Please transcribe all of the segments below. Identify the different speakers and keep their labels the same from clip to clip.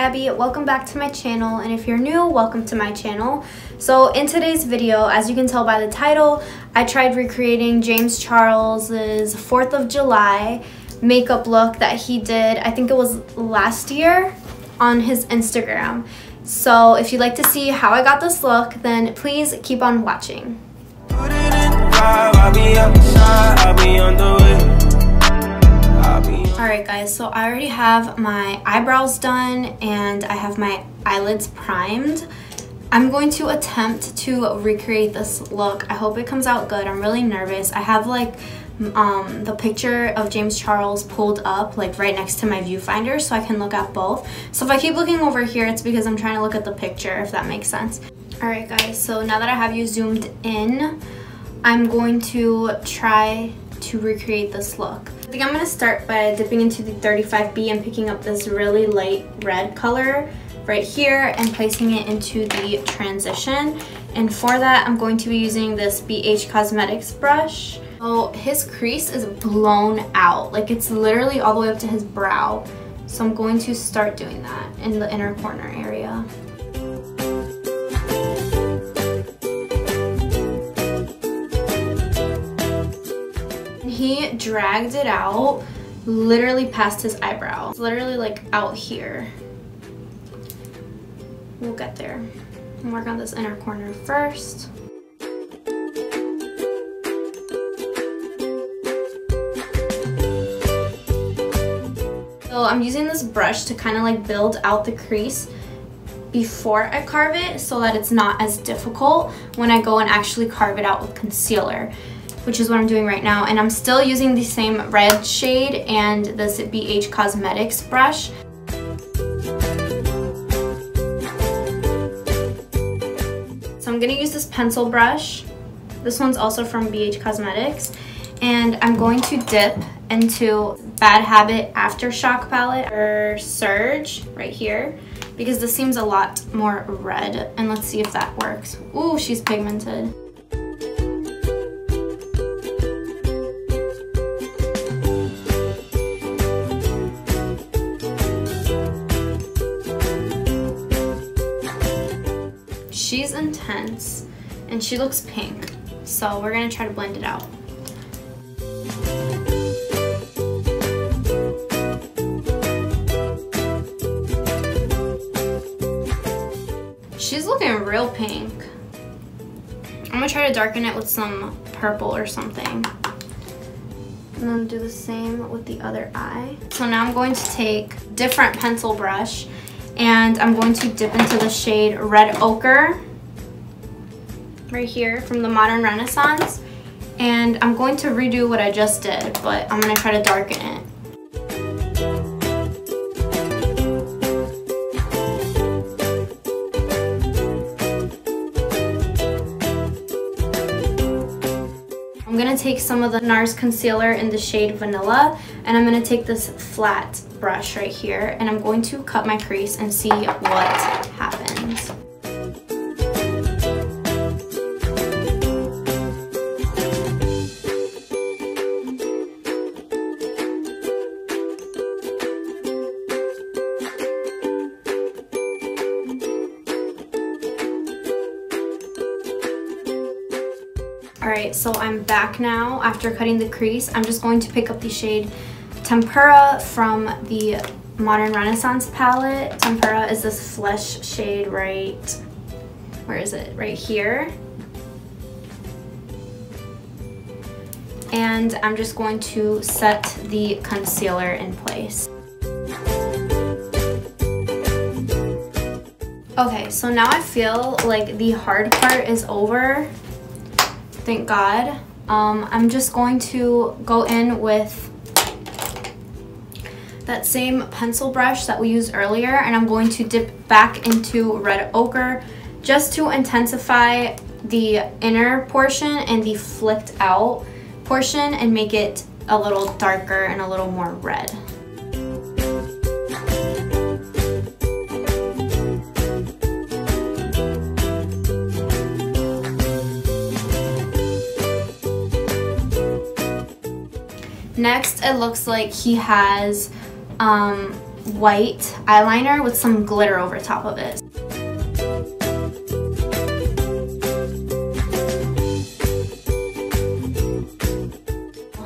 Speaker 1: Gabby. Welcome back to my channel, and if you're new, welcome to my channel. So in today's video, as you can tell by the title, I tried recreating James Charles's 4th of July makeup look that he did, I think it was last year, on his Instagram. So if you'd like to see how I got this look, then please keep on watching. Alright guys, so I already have my eyebrows done and I have my eyelids primed. I'm going to attempt to recreate this look. I hope it comes out good. I'm really nervous. I have like the picture of James Charles pulled up like right next to my viewfinder so I can look at both. So if I keep looking over here, it's because I'm trying to look at the picture, if that makes sense. Alright guys, so now that I have you zoomed in, I'm going to try to recreate this look. I think I'm going to start by dipping into the 35B and picking up this really light red color right here and placing it into the transition. And for that, I'm going to be using this BH Cosmetics brush. So his crease is blown out, like it's literally all the way up to his brow. So I'm going to start doing that in the inner corner area. He dragged it out literally past his eyebrow. It's literally like out here. We'll get there. I'll work on this inner corner first. So I'm using this brush to kind of like build out the crease before I carve it so that it's not as difficult when I go and actually carve it out with concealer, which is what I'm doing right now. And I'm still using the same red shade and this BH Cosmetics brush. So I'm gonna use this pencil brush. This one's also from BH Cosmetics. And I'm going to dip into Bad Habit Aftershock palette or Surge right here because this seems a lot more red. And let's see if that works. Ooh, she's pigmented. She's intense and she looks pink, so we're gonna try to blend it out. She's looking real pink. I'm gonna try to darken it with some purple or something. And then do the same with the other eye. So now I'm going to take different pencil brush and I'm going to dip into the shade Red Ochre right here from the Modern Renaissance, and I'm going to redo what I just did, but I'm going to try to darken it. I'm going to take some of the NARS concealer in the shade Vanilla, and I'm going to take this flat brush right here and I'm going to cut my crease and see what happens. Alright, so I'm back now after cutting the crease. I'm just going to pick up the shade Tempera from the Modern Renaissance palette. Tempera is this flesh shade right, where is it? Right here. And I'm just going to set the concealer in place. Okay, so now I feel like the hard part is over. Thank God. I'm just going to go in with that same pencil brush that we used earlier, and I'm going to dip back into Red Ochre just to intensify the inner portion and the flicked out portion and make it a little darker and a little more red. Next, it looks like he has white eyeliner with some glitter over top of it.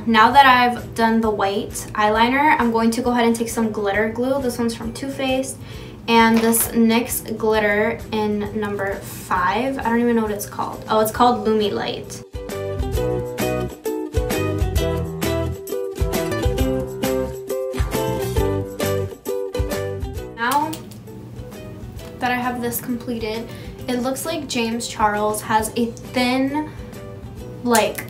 Speaker 1: Now that I've done the white eyeliner, I'm going to go ahead and take some glitter glue. This one's from Too Faced. And this NYX glitter in number 5. I don't even know what it's called. Oh, it's called Lumi Light. Now that I have this completed, it looks like James Charles has a thin, like,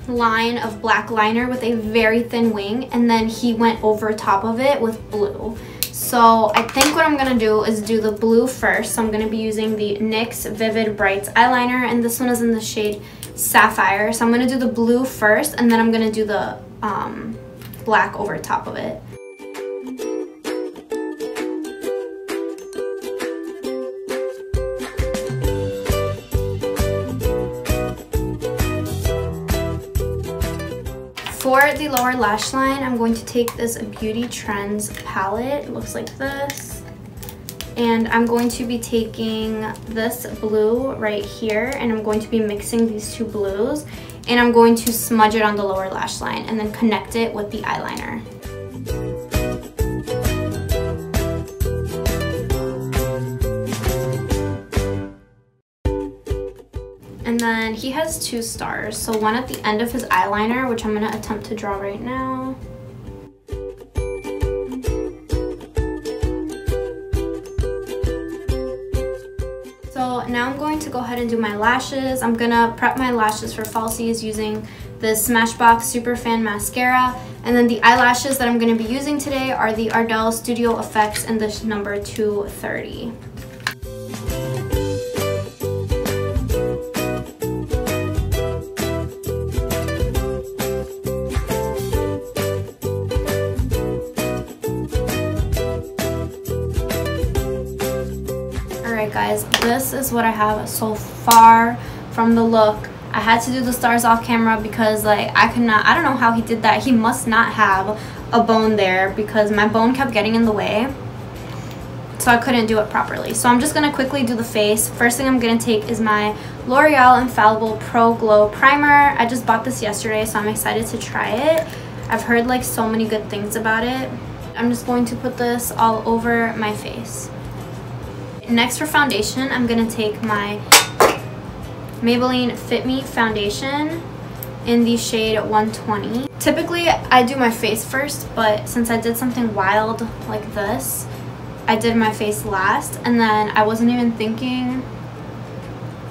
Speaker 1: line of black liner with a very thin wing, and then he went over top of it with blue. So I think what I'm gonna do is do the blue first. So I'm gonna be using the NYX Vivid Brights eyeliner, and this one is in the shade Sapphire. So I'm gonna do the blue first, and then I'm gonna do the black over top of it. For the lower lash line, I'm going to take this Beauty Trends palette. It looks like this. And I'm going to be taking this blue right here, and I'm going to be mixing these two blues, and I'm going to smudge it on the lower lash line and then connect it with the eyeliner. And then he has 2 stars, so one at the end of his eyeliner, which I'm going to attempt to draw right now. So now I'm going to go ahead and do my lashes. I'm going to prep my lashes for falsies using the Smashbox Superfan Mascara. And then the eyelashes that I'm going to be using today are the Ardell Studio Effects in the number 230. Alright guys, this is what I have so far from the look. I had to do the stars off camera because like I don't know how he did that. He must not have a bone there because my bone kept getting in the way. So I couldn't do it properly. So I'm just going to quickly do the face. First thing I'm going to take is my L'Oreal Infallible Pro Glow Primer. I just bought this yesterday, so I'm excited to try it. I've heard like so many good things about it. I'm just going to put this all over my face. Next for foundation, I'm going to take my Maybelline Fit Me foundation in the shade 120. Typically, I do my face first, but since I did something wild like this, I did my face last, and then I wasn't even thinking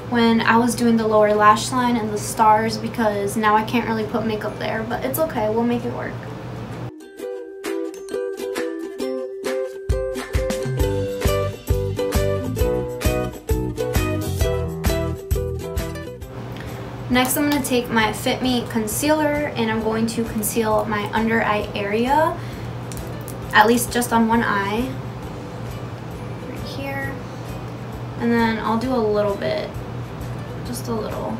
Speaker 1: when I was doing the lower lash line and the stars because now I can't really put makeup there, but it's okay, we'll make it work. Next, I'm going to take my Fit Me concealer and I'm going to conceal my under eye area, at least just on one eye, right here. And then I'll do a little bit, just a little.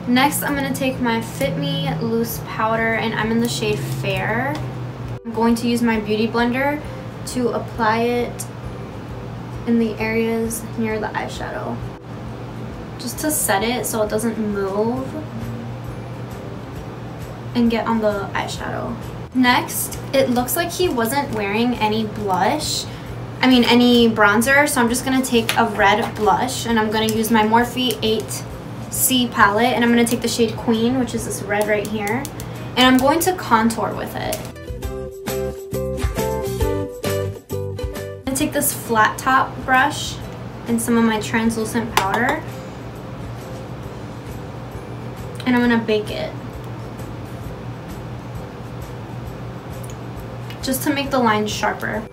Speaker 1: Next, I'm going to take my Fit Me loose powder and I'm in the shade Fair. I'm going to use my beauty blender to apply it in the areas near the eyeshadow, just to set it so it doesn't move and get on the eyeshadow. Next, it looks like he wasn't wearing any blush, any bronzer, so I'm just going to take a red blush and I'm going to use my Morphe 8C palette and I'm going to take the shade Queen, which is this red right here, and I'm going to contour with it. Take this flat top brush and some of my translucent powder and I'm gonna bake it just to make the lines sharper.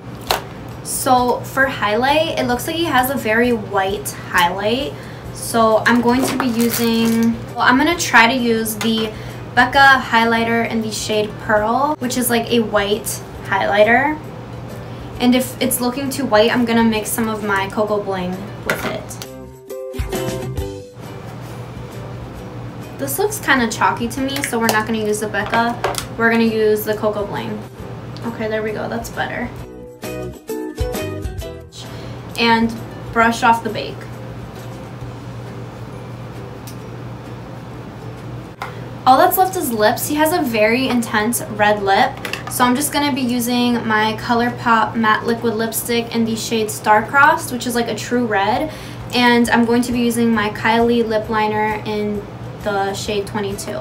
Speaker 1: So for highlight, it looks like he has a very white highlight, so I'm going to be using, I'm gonna try to use the Becca highlighter in the shade Pearl, which is like a white highlighter. And if it's looking too white, I'm gonna mix some of my Cocoa Bling with it. This looks kind of chalky to me, so we're not going to use the Becca. We're going to use the Cocoa Bling. Okay, there we go. That's better. And brush off the bake. All that's left is lips. He has a very intense red lip, so I'm just going to be using my ColourPop matte liquid lipstick in the shade Starcrossed, which is like a true red, and I'm going to be using my Kylie lip liner in the shade 22.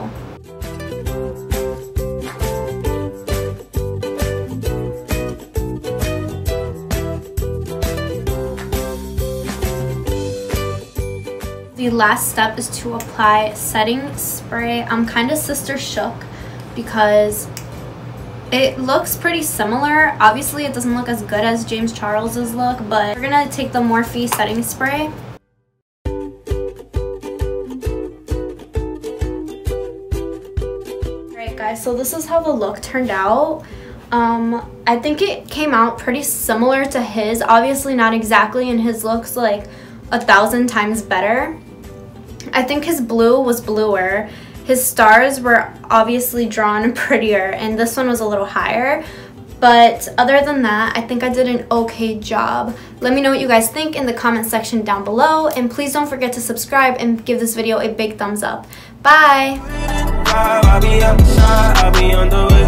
Speaker 1: The last step is to apply setting spray. I'm kind of sister shook because it looks pretty similar. Obviously it doesn't look as good as James Charles's look, but we're gonna take the Morphe setting spray. Alright guys, so this is how the look turned out. I think it came out pretty similar to his. Obviously not exactly, and his looks like 1,000 times better. I think his blue was bluer. His stars were obviously drawn prettier, and this one was a little higher. But other than that, I think I did an okay job. Let me know what you guys think in the comment section down below, and please don't forget to subscribe and give this video a big thumbs up. Bye! I'll be outside, I'll be on the way.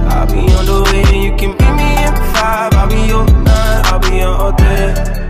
Speaker 1: I'll be on the way, you can meet me at 5. I'll be your 9, I'll be your all day.